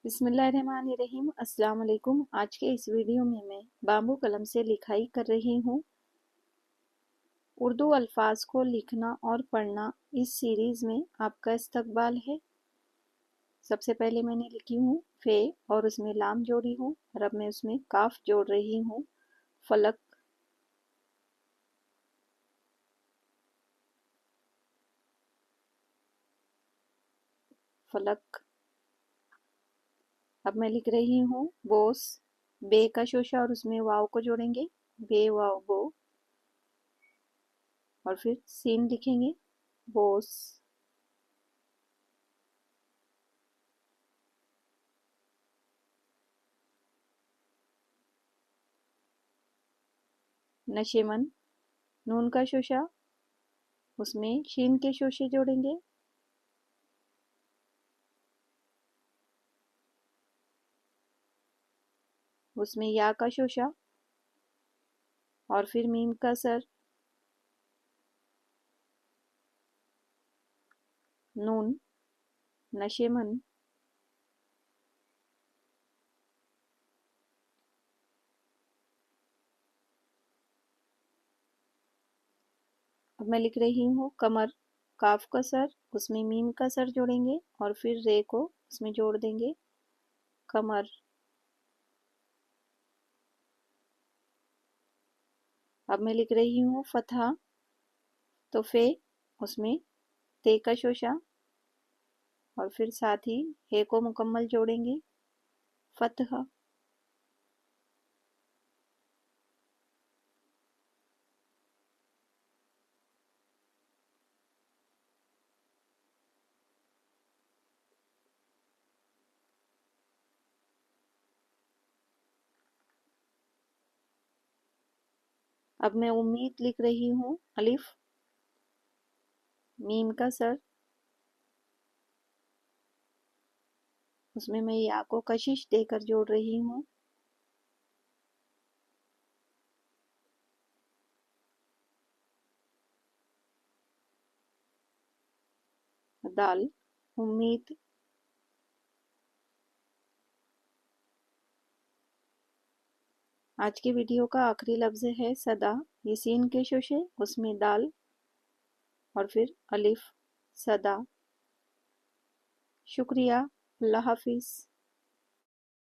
بسم اللہ الرحمن الرحیم۔ السلام علیکم۔ آج کے اس ویڈیو میں بامبو قلم سے لکھائی کر رہی ہوں۔ اردو الفاظ کو لکھنا اور پڑھنا اس سیریز میں آپ کا استقبال ہے۔ سب سے پہلے میں نے لکھی ہوں فے اور اس میں لام جوڑی ہوں، اور اب میں اس میں کاف جوڑ رہی ہوں، فلک۔ فلک۔ اب میں لکھ رہی ہوں بوس، بے کا شوشہ اور اس میں واو کو جوڑیں گے، بے واو بو، اور پھر سین لکھیں گے، بوس۔ نشیمن، نون کا شوشہ، اس میں شین کے شوشے جوڑیں گے، اس میں یا کا شوشہ اور پھر میم کا سر، نون، نشیمن۔ اب میں لکھ رہی ہوں کمر، کاف کا سر، اس میں میم کا سر جوڑیں گے اور پھر رے کو اس میں جوڑ دیں گے، کمر۔ اب میں لکھ رہی ہوں فتحہ، تو فے، اس میں تے کا شوشہ اور پھر ساتھ ہی ہے کو مکمل جوڑیں گے، فتح۔ اب میں امید لکھ رہی ہوں الف، میم کا سر، اس میں یا کو کشش دے کر جوڑ رہی ہوں، دال، امید۔ آج کے ویڈیو کا آخری لفظ ہے صدا، یہ سین کے شوشے، اس میں دال اور پھر الف، صدا۔ شکریہ، اللہ حافظ۔